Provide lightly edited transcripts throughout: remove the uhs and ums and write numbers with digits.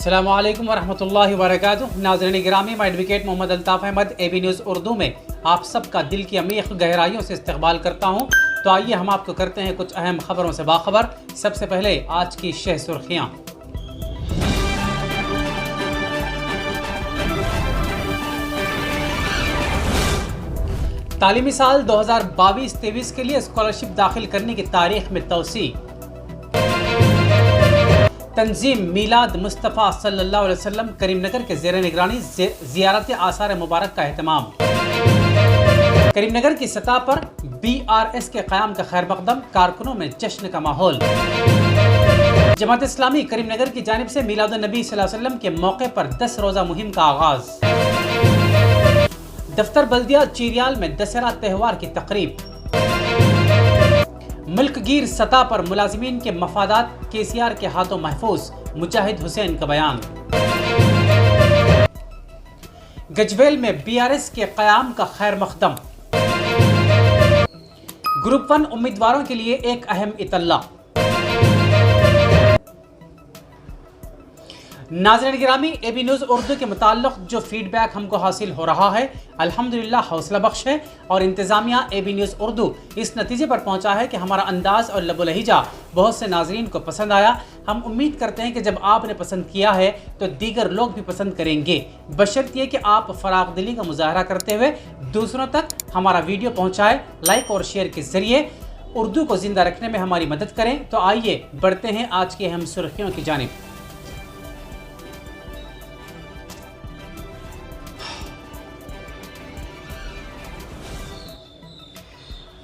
अस्सलाम वालेकुम वरहमतुल्लाहि वबरकातुहू। नाज़रीन गिरामी, मैं advocate Mohammad Altaf Ahmed AB news Urdu में आप सबका दिल की अमीक़ गहराइयों से इस्तक़बाल करता हूँ। तो आइए हम आपको करते हैं कुछ अहम खबरों से बाखबर। सबसे पहले आज की शह सुर्खियाँ। तालीमी साल 2022-23 के लिए स्कॉलरशिप दाखिल करने की तारीख में तौसी। तंजीम मीलाद मुस्तफ़ा सल्लल्लाहु अलैहि वसल्लम करीमनगर के ज़ेर निगरानी ज़ियारत आसार मुबारक का एहतमाम। करीमनगर की सतह पर BRS के क़याम का खैर मक़दम, कारकुनों में जश्न का माहौल। जमात इस्लामी करीमनगर की जानिब से मीलाद नबी सल्लल्लाहु अलैहि वसल्लम के मौके पर 10 रोज़ा मुहिम का आगाज़। दफ्तर बल्दिया चीरियाल में दशहरा त्यौहार की तकरीब। मुल्कगीर सतह पर मुलाजिमीन के मफादात KCR के हाथों महफूज, मुजाहिद हुसैन का बयान। गजवेल में BRS के क़याम का खैर मक़दम। ग्रुप 1 उम्मीदवारों के लिए एक अहम इतला। नाज़रीन गिरामी, AB न्यूज़ उर्दू के मुताल्लिक़ जो फीडबैक हमको हासिल हो रहा है अल्हम्दुलिल्लाह हौसला बख्श है और इंतज़ामिया AB न्यूज़ उर्दू इस नतीजे पर पहुंचा है कि हमारा अंदाज़ और लबो लहजा बहुत से नाज़रीन को पसंद आया। हम उम्मीद करते हैं कि जब आपने पसंद किया है तो दीगर लोग भी पसंद करेंगे, बशर्ते कि आप फ़राग़ दिली का मुज़ाहरा करते हुए दूसरों तक हमारा वीडियो पहुँचाएँ, लाइक और शेयर के ज़रिए उर्दू को ज़िंदा रखने में हमारी मदद करें। तो आइए बढ़ते हैं आज की अहम सुर्खियों की जानिब।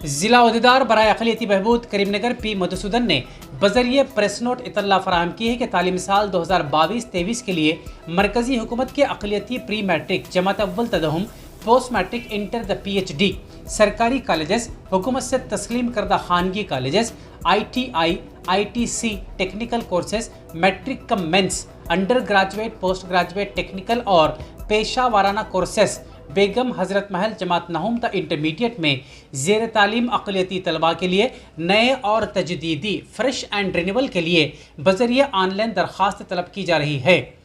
ज़िला ओहदेदार बराए अक़लियती बहबूद करीमनगर P मधुसूदन ने बज़रिए प्रेस नोट इतला फराहम की है कि तालीमी साल 2022-23 के लिए मरकज़ी हुकूमत के अक़लियती प्री मैट्रिक, जमात अव्वल तदहुम, पोस्ट मैट्रिक, इंटर द PhD सरकारी कॉलेजेस, हुकूमत से तस्लीम करदा खानगी colleges, ITI, ITC technical courses, matric cum means, under graduate, post graduate, technical और पेशा वाराना कोर्सेस बेगम हज़रत महल जमात नहुम ता इंटरमीडिएट में ज़ेर तालीम अक़लियती तलबा के लिए नए और तजदीदी फ्रेश एंड रिन्यूअल के लिए बज़रिए ऑनलाइन दरख्वास्त तलब की जा रही है।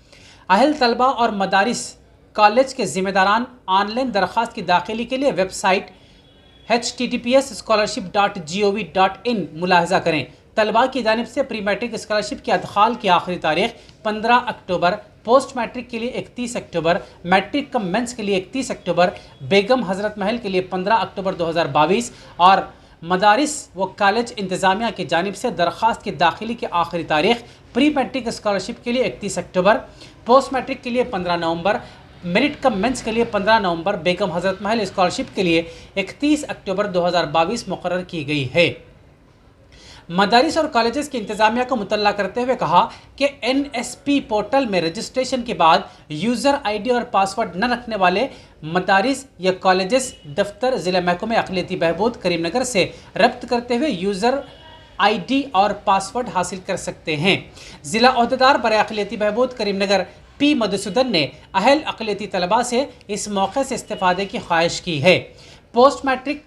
अहल तलबा और मदारिस कॉलेज के ज़िम्मेदारान ऑनलाइन दरख्वास्त की दाखिली के लिए वेबसाइट https://scholarship.gov.in मुलाहज़ा करें। तलबा की जानिब से प्री मैट्रिक स्कॉलरशिप के अदखाल की आखिरी तारीख 15 अक्टूबर, पोस्ट मैट्रिक के लिए 31 अक्टूबर, मैट्रिक कम मेंस के लिए 31 अक्टूबर, बेगम हज़रत महल के लिए 15 अक्टूबर 2022 और मदारिस व कॉलेज इंतज़ामिया की जानिब से दरख्वास्त की दाखिली की आखिरी तारीख प्री मैट्रिक स्कॉलरशिप के लिए 31 अक्टूबर, पोस्ट मैट्रिक के लिए 15 नवंबर, मेरिट कम मेंस के लिए 15 नवंबर, बेगम हज़रत महल स्कॉलरशिप के लिए 31 अक्टूबर 2022 मुकर्रर की गई है। मदारिस और कॉलेजेस की इंतज़ामिया को मुतल्ला करते हुए कहा कि NSP पोर्टल में रजिस्ट्रेशन के बाद यूज़र ID और पासवर्ड न रखने वाले मदारिस या कॉलेजेस दफ्तर ज़िला महकमे अक़लियती बहबूद करीमनगर से रब्त करते हुए यूज़र ID और पासवर्ड हासिल कर सकते हैं। ज़िला ओहदेदार बराए अक़लियती बहबूद करीमनगर P मधुसूदन ने अहल अक़लियती तलबा से इस मौके से इस्तिफ़ादे की ख्वाहिश की है। Post matric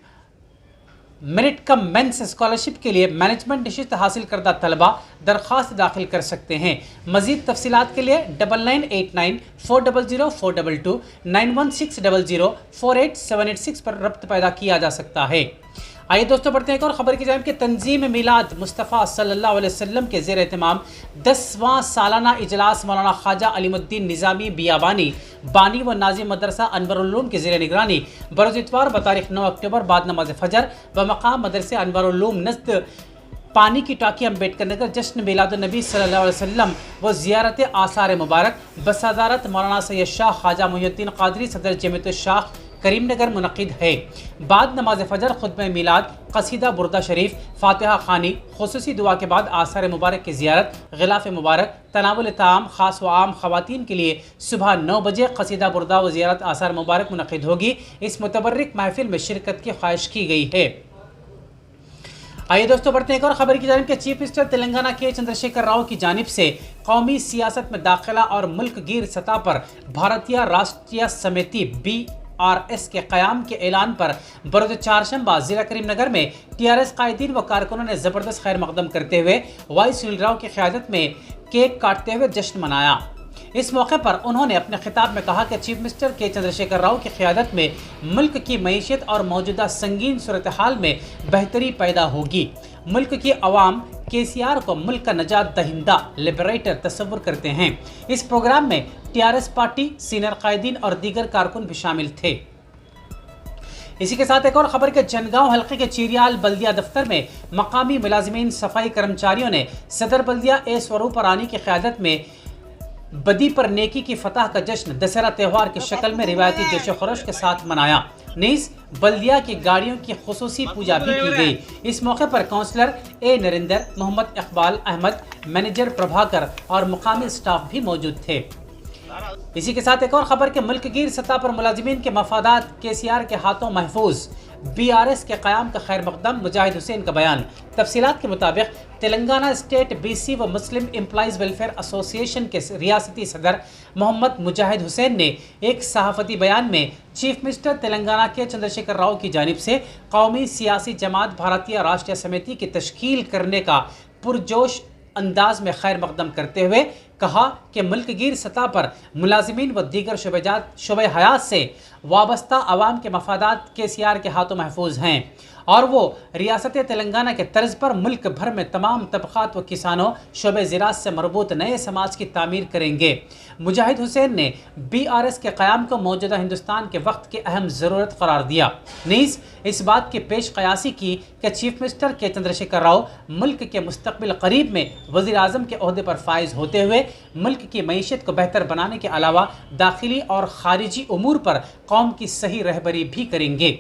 merit cum means scholarship के लिए मैनेजमेंट नशिस्त हासिल करदा तलबा दरख्वास्त दाखिल कर सकते हैं। मज़ीद तफसीलात के लिए 9989400422 9160048786 पर रब्त पैदा किया जा सकता है। आइए दोस्तों बढ़ते हैं एक और ख़बर की जानिब कि तंजीम मीलाद मुस्तफ़ा सल्लल्लाहु अलैहि वसल्लम के ज़ेर एहतमाम 10वां सालाना इजलास मौलाना ख्वाजा अलीमुद्दीन निज़ामी बियाबानी बानी व नाज़िम मदरसा अनवरुल-उलूम के ज़ेर निगरानी बरोज़ इतवार बतारीख 9 अक्टूबर बाद नमाज फ़जर व मकाम मदरसे अनवरुल-उलूम नज़द पानी की टाकी अम्बेडकर नगर जश्न मीलाद नबी सल्लल्लाहु अलैहि वसल्लम व ज़ियारत आसार मुबारक बसदारत मौलाना सैयद शाह ख्वाजा मुहिउद्दीन क़ादरी सदर जमीयत शाह करीमनगर मुनक़िद है। बाद नमाज फ़जर खुतबा मीलाद, क़सीदा बुरदा शरीफ, फ़ातिहा ख़ानी, ख़ुसूसी दुआ के बाद आसार मुबारक की ज़ियारत, ग़िलाफ़ मुबारक, तनावुल ताम ख़ास व आम ख़वातीन के लिए सुबह 9 बजे क़सीदा बुरदा व ज़ियारत आसार मुबारक मुनक़िद होगी। इस मुतबर्रिक महफ़िल में शिरकत की ख्वाहिश की गई है। आइए दोस्तों बढ़ते हैं एक और ख़बर की जानिब के चीफ मिनिस्टर तेलंगाना के चंद्रशेखर राव की जानिब से कौमी सियासत में दाखिला और मुल्क गिर सतह पर भारतीय राष्ट्रीय समिति BRS के क़याम के ऐलान पर बरोज़ चारशंबा ज़िला करीमनगर में TRS कायदीन व कारकुनों ने ज़बरदस्त खैर मकदम करते हुए वाई सुनील राव की क़यादत में केक काटते हुए जश्न मनाया। اس موقع پر انہوں نے اپنے خطاب میں کہا کہ چیف منسٹر کے چندرشیکھر راؤ کی قیادت میں ملک کی معیشت اور موجودہ سنگین صورتحال میں بہتری پیدا ہوگی۔ ملک کی عوام KCR کو ملک کا نجات دہندہ لبریٹر تصور کرتے ہیں۔ اس پروگرام میں TRS پارٹی، سینئر قائدین اور دیگر کارکن بھی شامل تھے۔ اسی کے ساتھ ایک اور خبر کہ جنگاؤں حلقے کے چیریال بلدیہ دفتر میں مقامی ملازمین صفائی کرمچاریوں نے صدر بلدیہ اے سوروپ رانی کی قیادت میں بدی پر نیکی کی فتح کا جشن دسہرہ تہوار کی شکل میں روایتی جوش و خروش کے ساتھ منایا۔ نیز بلدیہ کی گاڑیوں کی خصوصی پوجا بھی کی گئی۔ اس موقع پر کونسلر اے نریندر، محمد اقبال احمد، مینیجر پربھاکر اور مقامی سٹاف بھی موجود تھے۔ اسی کے ساتھ ایک اور خبر کہ ملک گیر سطح پر ملازمین کے مفادات KCR کے ہاتھوں محفوظ، BRS کے قیام کا خیر مقدم مجاہد حسین کا بیان۔ تفصیلات کے مطابق تلنگانہ اسٹیٹ BC و مسلم امپلائیز ویلفیئر ایسوسی ایشن کے ریاستی صدر محمد مجاہد حسین نے ایک صحافتی بیان میں چیف منسٹر تلنگانہ کے چندرشیکھر راؤ کی جانب سے قومی سیاسی جماعت بھارتیہ راشٹریہ سمیتی کی تشکیل کرنے کا پرجوش انداز میں خیر مقدم کرتے ہوئے کہا کہ ملک گیر سطح پر ملازمین و دیگر شعبہ حیات سے وابستہ عوام کے مفادات KCR کے ہاتھوں محفوظ ہیں اور وہ ریاست تلنگانہ کے طرز پر ملک بھر میں تمام طبقات و کسانوں شعبہ زراعت سے مربوط نئے سماج کی تعمیر کریں گے۔ مجاہد حسین نے BRS کے قیام کو موجودہ ہندوستان کے وقت کی اہم ضرورت قرار دیا۔ نیز اس بات کی پیش قیاسی کی کہ چیف منسٹر کے چندرشیکھر راؤ ملک کے مستقبل قریب میں وزیر اعظم کے عہدے پر فائز ہوتے ہوئے ملک کی معیشت کو بہتر بنانے کے علاوہ داخلی اور خارجی امور پر قوم کی صحیح رہبری بھی کریں گے۔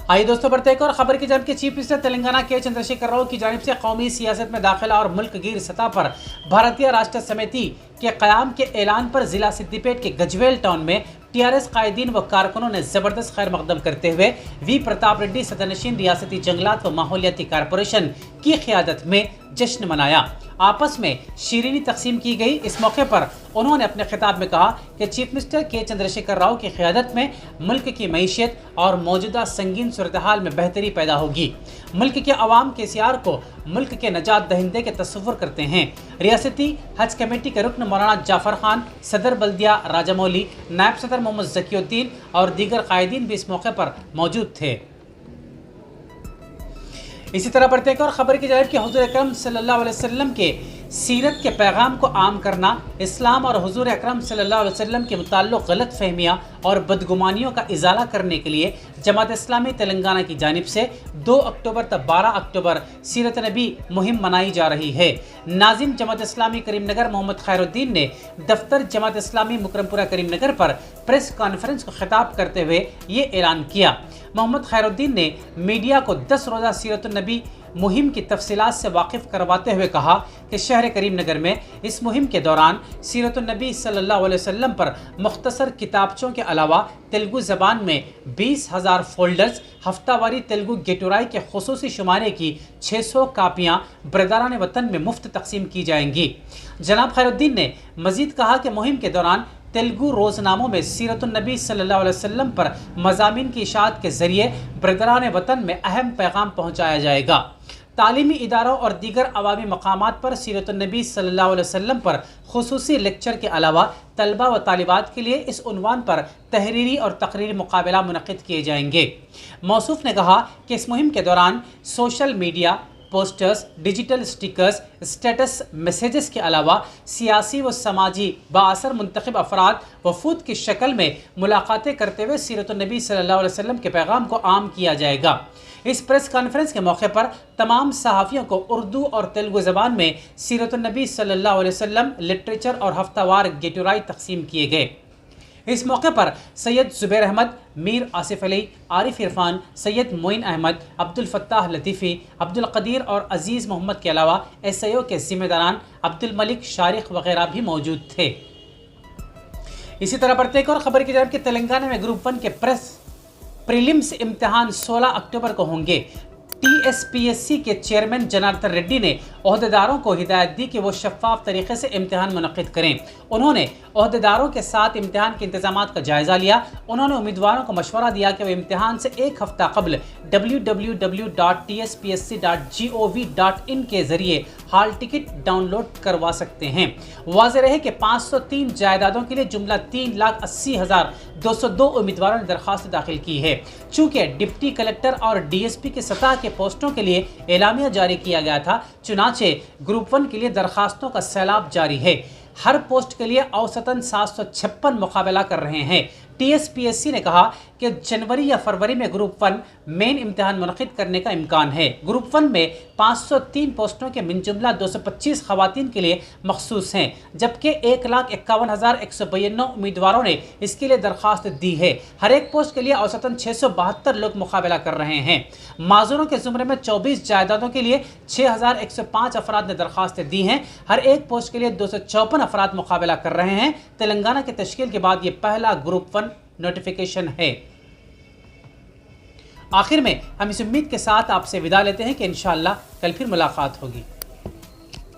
آئیے دوستوں بڑھتے ایک اور خبر کی جانب کہ چیف منسٹر تلنگانہ کے چندرشیکھر راؤ کی جانب سے قومی سیاست میں داخلہ اور ملک گیر سطح پر بھارتیہ راشٹریہ سمیتی کے قیام کے اعلان پر ضلع سدی پیٹ کے گجویل ٹاؤن میں TRS قائدین و کارکنوں نے زبردست خیر مقدم کرتے ہوئے وی پرتاپ ریڈی صدرنشین ریاستی جنگلات و ماحولیاتی کارپوریشن کی قیادت میں جشن منایا۔ آپس میں شیرینی تقسیم کی گئی۔ اس موقع پر انہوں نے اپنے خطاب میں کہا کہ چیف منسٹر کے چندرشیکھر راؤ کی قیادت میں ملک کی معیشت اور موجودہ سنگین صورتحال میں بہتری پیدا ہوگی۔ ملک کے عوام KCR کو ملک کے نجات دہندے کے تصور کرتے ہیں۔ ریاستی حج کمیٹی کے رکن مولانا جعفر خان، صدر بلدیہ راجمولی، نائب صدر محمد ذکی الدین اور دیگر قائدین بھی اس موقع پر موجود تھے۔ اسی طرح بڑھتے ایک اور خبر کی جانب کہ حضور اکرم صلی اللہ علیہ وسلم کے سیرت کے پیغام کو عام کرنا، اسلام اور حضور اکرم صلی اللہ علیہ وسلم کے متعلق غلط فہمیاں اور بدگمانیوں کا ازالہ کرنے کے لیے جماعت اسلامی تلنگانہ کی جانب سے 2 اکتوبر تا 12 اکتوبر سیرت نبی مہم منائی جا رہی ہے۔ ناظم جماعت اسلامی کریم نگر محمد خیر الدین نے دفتر جماعت اسلامی مکرم پورہ کریم نگر پر پریس کانفرنس کو خطاب کرتے ہوئے یہ اعلان کیا۔ محمد خیر الدین نے میڈیا کو 10 روزہ سیرت النبی مہم کی تفصیلات سے واقف کرواتے ہوئے کہا کہ شہر کریم نگر میں اس مہم کے دوران سیرت النبی صلی اللہ علیہ وسلم پر مختصر کتابچوں کے علاوہ تیلگو زبان میں 20,000 فولڈرز، ہفتہ واری تیلگو گیٹورائی کے خصوصی شمارے کی 600 کاپیاں برادران وطن میں مفت تقسیم کی جائیں گی۔ جناب خیر الدین نے مزید کہا کہ مہم کے دوران تیلگو روزناموں میں سیرت النبی صلی اللہ علیہ وسلم پر مضامین کی اشاعت کے ذریعے برادران وطن میں اہم پیغام پہنچایا جائے گا۔ تعلیمی اداروں اور دیگر عوامی مقامات پر سیرت النبی صلی اللہ علیہ وسلم پر خصوصی لیکچر کے علاوہ طلبہ و طالبات کے لیے اس عنوان پر تحریری اور تقریری مقابلہ منعقد کیے جائیں گے۔ موصوف نے کہا کہ اس مہم کے دوران social media, posters, digital stickers, status messages کے علاوہ سیاسی و سماجی بااثر منتخب افراد وفود کی شکل میں ملاقاتیں کرتے ہوئے سیرت النبی صلی اللہ علیہ وسلم کے پیغام کو عام کیا جائے گا۔ اس پریس کانفرنس کے موقع پر تمام صحافیوں کو اردو اور تیلگو زبان میں سیرت النبی صلی اللہ علیہ وسلم لٹریچر اور ہفتہ وار گیٹورائی تقسیم کیے گئے۔ اس موقع پر سید زبیر احمد، میر آصف علی، عارف عرفان، سید معین احمد، عبدالفتاح لطیفی، عبدالقدیر اور عزیز محمد کے علاوہ SIO کے ذمہ داران عبدالملک شارق وغیرہ بھی موجود تھے۔ اسی طرح بڑھتے ایک اور خبر کی جانب کہ تلنگانہ میں گروپ 1 کے پریلیمز امتحان 16 اکتوبر کو ہوں گے۔ TSPSC کے چیئرمین جنارتن ریڈی نے عہدیداروں کو ہدایت دی کہ وہ شفاف طریقے سے امتحان منعقد کریں۔ انہوں نے عہدیداروں کے ساتھ امتحان کے انتظامات کا جائزہ لیا۔ انہوں نے امیدواروں کو مشورہ دیا کہ وہ امتحان سے ایک ہفتہ قبل www.tspsc.gov.in کے ذریعے हॉल टिकट डाउनलोड करवा सकते हैं। वाज़ेह रहे कि 503 जायदादों के लिए जुमला 3,80,202 उम्मीदवारों ने दरखास्त दाखिल की है। चूंकि डिप्टी कलेक्टर और DSP के सतह के पोस्टों के लिए एलामिया जारी किया गया था, चुनाचे ग्रुप 1 के लिए दरखास्तों का सैलाब जारी है। हर पोस्ट के लिए औसतन 756 मुकाबला कर रहे हैं। TSPSC ने कहा कि जनवरी या फरवरी में ग्रुप 1 मेन इम्तिहान मुनक़िद करने का इम्कान है। ग्रुप 1 में 503 पोस्टों के मिन जुमला 225 ख़वातीन के लिए मखसूस हैं, जबकि 1,51,192 उम्मीदवारों ने इसके लिए दरख्वास्त दी है। हर एक पोस्ट के लिए औसतन 672 लोग मुकाबला कर रहे हैं। माज़ूरों के ज़ुमरे में 24 जायदादों के लिए 6,105 अफराद ने दरख्वास्तें दी हैं। हर एक पोस्ट के लिए 254 अफराद मुकाबला कर रहे हैं। तेलंगाना की तश्कील के बाद ये पहला ग्रुप 1 नोटिफिकेशन है। आखिर में हम इस उम्मीद के साथ आपसे विदा लेते हैं कि इंशाअल्लाह कल फिर मुलाकात होगी।